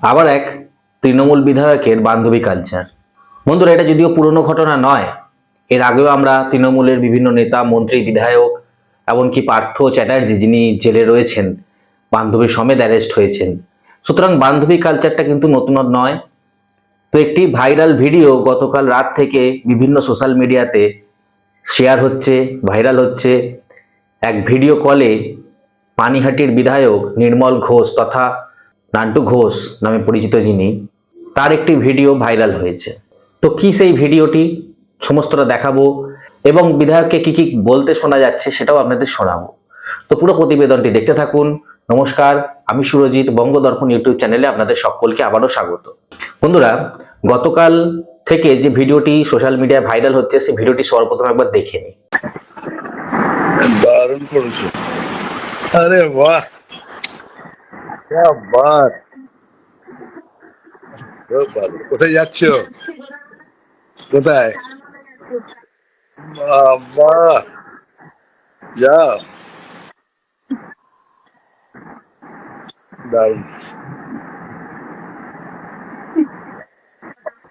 আবার এক তৃণমূল বিধায়কের বান্ধবী কালচার। বন্ধুরা, এটা যদিও পুরনো ঘটনা নয়, এর আগেও আমরা তৃণমূলের বিভিন্ন নেতা, মন্ত্রী, বিধায়ক, এমনকি পার্থ চ্যাটার্জি যিনি জেলে রয়েছেন, বান্ধবী সমেত অ্যারেস্ট হয়েছেন। সুতরাং বান্ধবী কালচারটা কিন্তু নতুন নয়। তো একটি ভাইরাল ভিডিও গতকাল রাত থেকে বিভিন্ন সোশ্যাল মিডিয়াতে শেয়ার হচ্ছে, ভাইরাল হচ্ছে। এক ভিডিও কলে পানিহাটির বিধায়ক নির্মল ঘোষ তথা নান্টু ঘোষ নামে পরিচিত যিনি, তার একটি ভিডিও ভাইরাল হয়েছে। তো কি সেই ভিডিওটি সমস্তটা দেখাবো এবং বিধায়ককে কি কি বলতে শোনা যাচ্ছে সেটাও আপনাদের শোনাবো। তো পুরো প্রতিবেদনটি দেখতে থাকুন। নমস্কার, আমি সুরজিৎ, বঙ্গদর্পণ ইউটিউব চ্যানেলে আপনাদের সকলকে আবারও স্বাগত। বন্ধুরা, গতকাল থেকে যে ভিডিওটি সোশ্যাল মিডিয়ায় ভাইরাল হচ্ছে সেই ভিডিওটি সর্বপ্রথম একবার দেখে নিই। দারুণ করেছো। আরে বাহ, क्या बात। কোথায় যাচ্ছ? কোথায়? বাবা, যাও। দারুণ,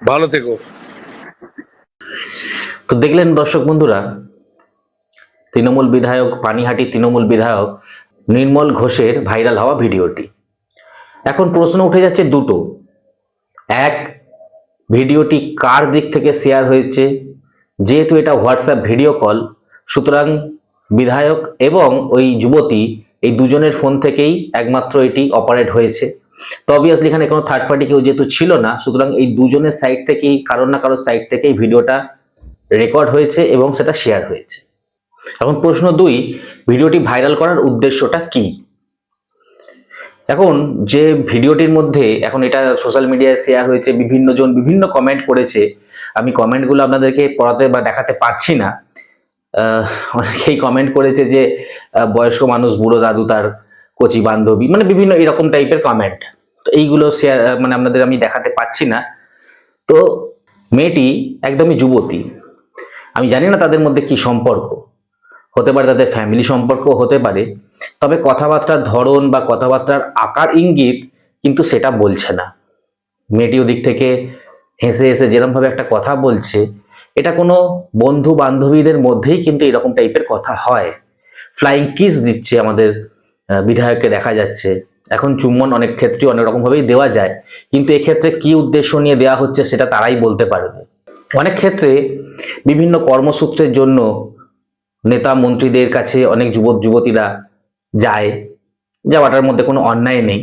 ভালো থেকো। তো দেখলেন দর্শক বন্ধুরা, তৃণমূল বিধায়ক, পানিহাটি তৃণমূল বিধায়ক নির্মল ঘোষের ভাইরাল হওয়া ভিডিওটি। এখন প্রশ্ন উঠে যাচ্ছে দুটো। এক, ভিডিওটি কার দিক থেকে শেয়ার হয়েছে? যেহেতু এটা হোয়াটসঅ্যাপ ভিডিও কল, সুতরাং বিধায়ক এবং ওই যুবতী এই দুজনের ফোন থেকেই একমাত্র এটি অপারেট হয়েছে। তো অবভিয়াসলি এখানে কোনো থার্ড পার্টি কেউ যেহেতু ছিল না, সুতরাং এই দুজনের সাইড থেকেই, কারোর না কারোর সাইড থেকেই ভিডিওটা রেকর্ড হয়েছে এবং সেটা শেয়ার হয়েছে। এখন প্রশ্ন দুই, ভিডিওটি ভাইরাল করার উদ্দেশ্যটা কি? এখন যে ভিডিওটির মধ্যে এখন এটা সোশ্যাল মিডিয়ায় শেয়ার হয়েছে, বিভিন্ন জন বিভিন্ন কমেন্ট করেছে। আমি কমেন্টগুলো আপনাদেরকে পড়াতে বা দেখাতে পারছি না। অনেকেই কমেন্ট করেছে যে বয়স্ক মানুষ, বুড়ো দাদু, তার কচি বান্ধবী, মানে বিভিন্ন এরকম টাইপের কমেন্ট। তো এইগুলো শেয়ার মানে আপনাদের আমি দেখাতে পারছি না। তো মেয়েটি একদমই যুবতী। আমি জানি না তাদের মধ্যে কি সম্পর্ক, হতে পারে তাদের ফ্যামিলি সম্পর্ক হতে পারে, তবে কথাবার্তার ধরন বা কথাবার্তার আকার ইঙ্গিত কিন্তু সেটা বলছে না। মেয়েটি ওদিক থেকে হেসে হেসে যেরকমভাবে একটা কথা বলছে, এটা কোনো বন্ধু বান্ধবীদের মধ্যেই কিন্তু এরকম টাইপের কথা হয়। ফ্লাইং কিস দিচ্ছে আমাদের বিধায়ককে দেখা যাচ্ছে। এখন চুম্বন অনেক ক্ষেত্রে অনেক রকমভাবেই দেওয়া যায়, কিন্তু এক্ষেত্রে কি উদ্দেশ্য নিয়ে দেওয়া হচ্ছে সেটা তারাই বলতে পারবে। অনেক ক্ষেত্রে বিভিন্ন কর্মসূত্রের জন্য নেতা মন্ত্রীদের কাছে অনেক যুবক যুবতীরা যায়, যাওয়াটার মধ্যে কোনো অন্যায় নেই,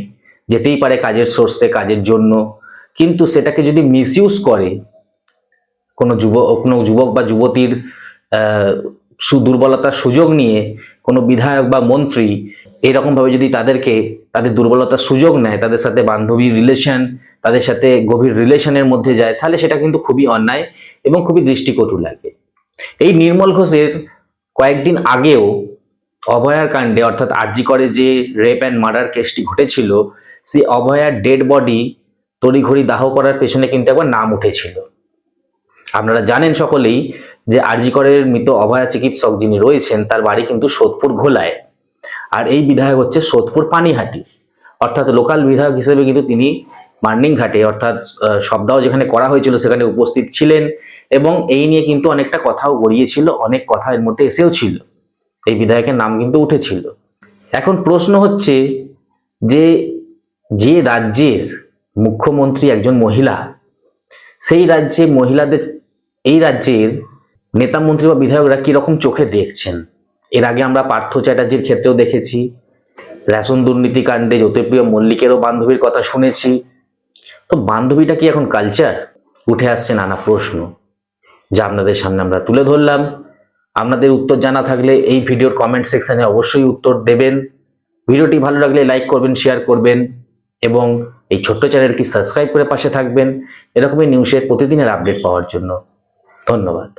যেতেই পারে কাজের সোর্সে, কাজের জন্য। কিন্তু সেটাকে যদি মিসইউজ করে কোনো যুবক বা যুবতীর দুর্বলতার সুযোগ নিয়ে কোনো বিধায়ক বা মন্ত্রী এরকমভাবে যদি তাদের দুর্বলতার সুযোগ নেয়, তাদের সাথে বান্ধবী রিলেশন, তাদের সাথে গভীর রিলেশনের মধ্যে যায়, তাহলে সেটা কিন্তু খুবই অন্যায় এবং খুবই দৃষ্টিকটু লাগে। এই নির্মল ঘোষের কয়েকদিন আগেও অভয়ার কাণ্ডে, অর্থাৎ আরজি করে যে রেপ অ্যান্ড মার্ডার কেসটি ঘটেছিল, সেই অভয়ার ডেড বডি তড়িঘড়ি দাহ করার পেছনে কিন্তু একবার নাম উঠেছিল। আপনারা জানেন সকলেই যে আরজি করের মৃত অভয়া চিকিৎসক যিনি রয়েছেন, তার বাড়ি কিন্তু সোদপুর ঘোলায়, আর এই বিধায়ক হচ্ছে সোদপুর পানিহাটি। অর্থাৎ লোকাল বিধায়ক হিসেবে কিন্তু তিনি মার্নিংঘাটে, অর্থাৎ শবদাহ যেখানে করা হয়েছিল সেখানে উপস্থিত ছিলেন এবং এই নিয়ে কিন্তু অনেকটা কথাও গড়িয়েছিল, অনেক কথা এর মধ্যে এসেও ছিল, এই বিধায়কের নাম কিন্তু উঠেছিল। এখন প্রশ্ন হচ্ছে যে যে রাজ্যের মুখ্যমন্ত্রী একজন মহিলা, সেই রাজ্যে মহিলাদের, এই রাজ্যের নেতা মন্ত্রী বা বিধায়করা কিরকম চোখে দেখছেন। এর আগে আমরা পার্থ চ্যাটার্জির ক্ষেত্রেও দেখেছি, রেশন দুর্নীতি কাণ্ডে জ্যোতিপ্রিয় মল্লিকেরও বান্ধবীর কথা শুনেছি। তো বান্ধবীটা কি এখন কালচার? উঠে আসছে নানা প্রশ্ন, যা আপনাদের সামনে আমরা তুলে ধরলাম। আপনাদের উত্তর জানা থাকলে এই ভিডিওর কমেন্ট সেকশনে অবশ্যই উত্তর দেবেন। ভিডিওটি ভালো লাগলে লাইক করবেন, শেয়ার করবেন এবং এই ছোট্ট চ্যানেলটি সাবস্ক্রাইব করে পাশে থাকবেন এরকমই নিউজের প্রতিদিনের আপডেট পাওয়ার জন্য। ধন্যবাদ।